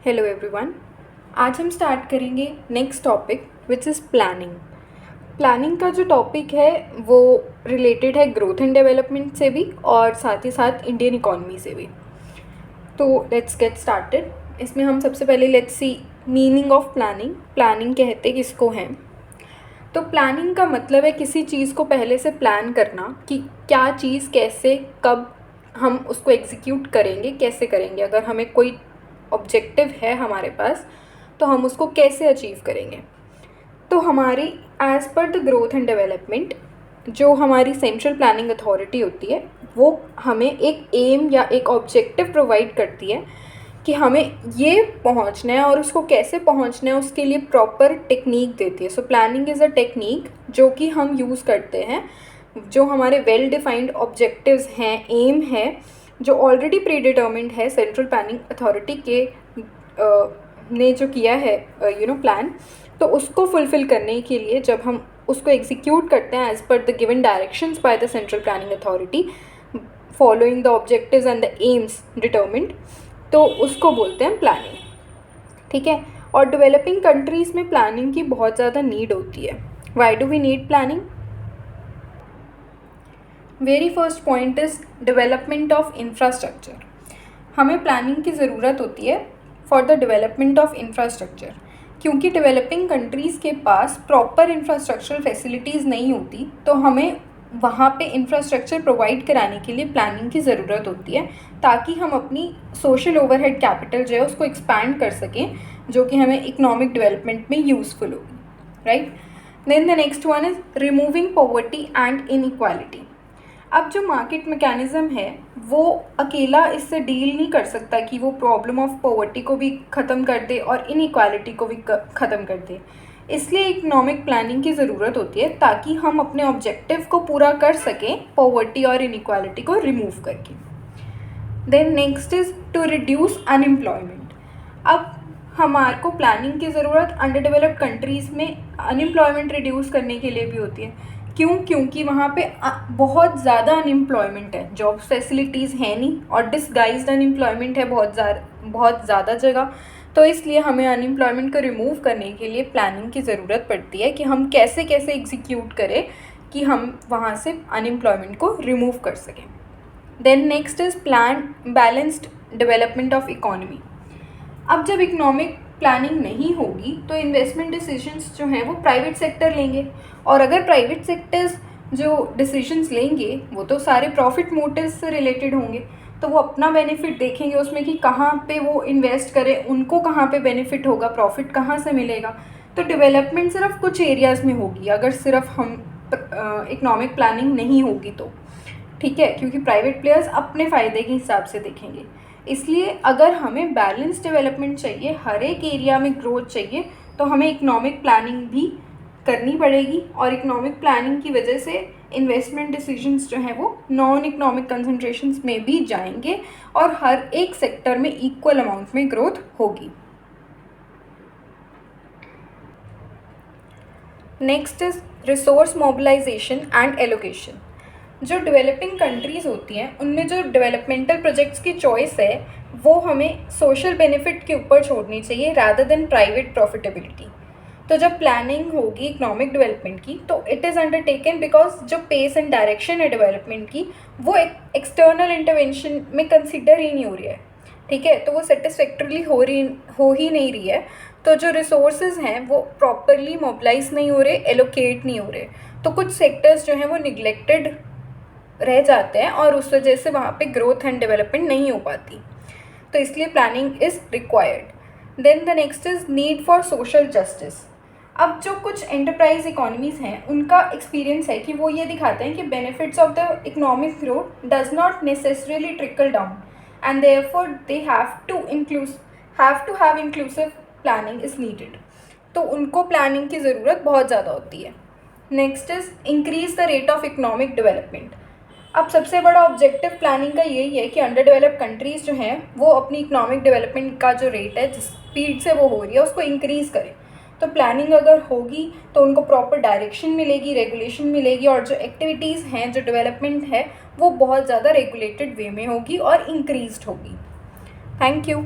Hello everyone. आज हम start करेंगे next topic which is planning. Planning का जो टॉपिक है वो रिलेटेड है ग्रोथ एंड डेवलपमेंट से भी और साथ ही साथ इंडियन इकॉनमी से भी। तो लेट्स गेट स्टार्टेड। इसमें हम सबसे पहले let's see meaning of planning. Planning कहते किसको हैं? तो प्लानिंग का मतलब है किसी चीज़ को पहले से प्लान करना कि क्या चीज़ कैसे कब हम उसको एग्जीक्यूट करेंगे, कैसे करेंगे। अगर हमें कोई ऑब्जेक्टिव है हमारे पास तो हम उसको कैसे अचीव करेंगे। तो हमारी as per the growth and development जो हमारी सेंट्रल प्लानिंग अथॉरिटी होती है वो हमें एक एम या एक ऑब्जेक्टिव प्रोवाइड करती है कि हमें ये पहुंचना है और उसको कैसे पहुंचना है उसके लिए प्रॉपर टेक्निक देती है। So planning is a technique जो कि हम यूज़ करते हैं, जो हमारे वेल डिफाइंड ऑब्जेक्टिव्स हैं, एम है, जो ऑलरेडी प्री डिटर्मिंड है सेंट्रल प्लानिंग अथॉरिटी के ने जो किया है प्लान, तो उसको फुलफ़िल करने के लिए जब हम उसको एग्जीक्यूट करते हैं as per the given directions by the central planning authority following the objectives and the AIIMS determined, तो उसको बोलते हैं प्लानिंग। ठीक है। और डेवलपिंग कंट्रीज़ में प्लानिंग की बहुत ज़्यादा नीड होती है। Why do we need planning? Very first point is development of infrastructure. हमें प्लानिंग की ज़रूरत होती है for the development of infrastructure, क्योंकि डेवलपिंग कंट्रीज़ के पास प्रॉपर इंफ्रास्ट्रक्चरल फैसिलिटीज़ नहीं होती, तो हमें वहाँ पे इंफ्रास्ट्रक्चर प्रोवाइड कराने के लिए प्लानिंग की ज़रूरत होती है ताकि हम अपनी सोशल ओवरहेड कैपिटल जो है उसको एक्सपैंड कर सकें, जो कि हमें इकोनॉमिक डेवलपमेंट में यूज़फुल होगी। Right. Then the next one is removing poverty and inequality. अब जो मार्केट मैकेनिज़्म है वो अकेला इससे डील नहीं कर सकता कि वो प्रॉब्लम ऑफ पॉवर्टी को भी ख़त्म कर दे और इनइक्वालिटी को भी ख़त्म कर दे। इसलिए इकोनॉमिक प्लानिंग की ज़रूरत होती है ताकि हम अपने ऑब्जेक्टिव को पूरा कर सकें पॉवर्टी और इनइक्वालिटी को रिमूव करके। Then next is to reduce unemployment. अब हमारे को प्लानिंग की ज़रूरत अंडर डेवलप्ड कंट्रीज़ में अनएम्प्लॉयमेंट रिड्यूस करने के लिए भी होती है। क्यों? क्योंकि वहाँ पे बहुत ज़्यादा अनएम्प्लॉयमेंट है, जॉब फैसिलिटीज़ है नहीं और डिसगाइज्ड अनएम्प्लॉयमेंट है बहुत ज़्यादा जगह। तो इसलिए हमें अनएम्प्लॉयमेंट को रिमूव करने के लिए प्लानिंग की ज़रूरत पड़ती है कि हम कैसे कैसे एग्जीक्यूट करें कि हम वहाँ से अनएम्प्लॉयमेंट को रिमूव कर सकें। Then next is plan balanced development of economy. अब जब इकोनॉमिक प्लानिंग नहीं होगी तो इन्वेस्टमेंट डिसीजंस जो हैं वो प्राइवेट सेक्टर लेंगे, और अगर प्राइवेट सेक्टर्स जो डिसीजंस लेंगे वो तो सारे प्रॉफिट मोटिव्स से रिलेटेड होंगे, तो वो अपना बेनिफिट देखेंगे उसमें कि कहाँ पे वो इन्वेस्ट करें, उनको कहाँ पे बेनिफिट होगा, प्रॉफिट कहाँ से मिलेगा। तो डेवलपमेंट सिर्फ कुछ एरियाज़ में होगी अगर सिर्फ हम इकोनॉमिक प्लानिंग नहीं होगी तो। ठीक है, क्योंकि प्राइवेट प्लेयर्स अपने फ़ायदे के हिसाब से देखेंगे। इसलिए अगर हमें बैलेंस डेवलपमेंट चाहिए, हर एक एरिया में ग्रोथ चाहिए, तो हमें इकोनॉमिक प्लानिंग भी करनी पड़ेगी, और इकोनॉमिक प्लानिंग की वजह से इन्वेस्टमेंट डिसीजंस जो हैं वो नॉन इकोनॉमिक कंसंट्रेशंस में भी जाएंगे और हर एक सेक्टर में इक्वल अमाउंट में ग्रोथ होगी। Next is resource mobilization and allocation. जो डेवलपिंग कंट्रीज़ होती हैं उनमें जो डेवलपमेंटल प्रोजेक्ट्स की चॉइस है वो हमें सोशल बेनिफिट के ऊपर छोड़नी चाहिए रादर देन प्राइवेट प्रॉफिटेबिलिटी। तो जब प्लानिंग होगी इकोनॉमिक डेवलपमेंट की तो इट इज़ अंडरटेकन बिकॉज जो पेस एंड डायरेक्शन है डेवलपमेंट की वो एक एक्सटर्नल इंटरवेंशन में कंसिडर ही नहीं हो रही है। ठीक है, तो वो सेटिस्फैक्टरली हो ही नहीं रही है। तो जो रिसोर्सेज हैं वो प्रॉपरली मोबिलाइज नहीं हो रहे, एलोकेट नहीं हो रहे, तो कुछ सेक्टर्स जो हैं वो निगलेक्टेड रह जाते हैं और उस वजह से वहाँ पे ग्रोथ एंड डेवलपमेंट नहीं हो पाती। तो इसलिए planning is required. Then the next is need for social justice. अब जो कुछ एंटरप्राइज इकोनॉमीज़ हैं उनका एक्सपीरियंस है कि वो ये दिखाते हैं कि benefits of the economic growth does not necessarily trickle down and therefore they have to have inclusive planning is needed. तो उनको प्लानिंग की ज़रूरत बहुत ज़्यादा होती है। Next is increase the rate of economic development. अब सबसे बड़ा ऑब्जेक्टिव प्लानिंग का यही है कि अंडर डेवलप्ड कंट्रीज़ जो हैं वो अपनी इकोनॉमिक डेवलपमेंट का जो रेट है, जिस स्पीड से वो हो रही है, उसको इंक्रीज़ करें। तो प्लानिंग अगर होगी तो उनको प्रॉपर डायरेक्शन मिलेगी, रेगुलेशन मिलेगी, और जो एक्टिविटीज़ हैं, जो डेवलपमेंट है, वो बहुत ज़्यादा रेगुलेटेड वे में होगी और इंक्रीज्ड होगी। Thank you.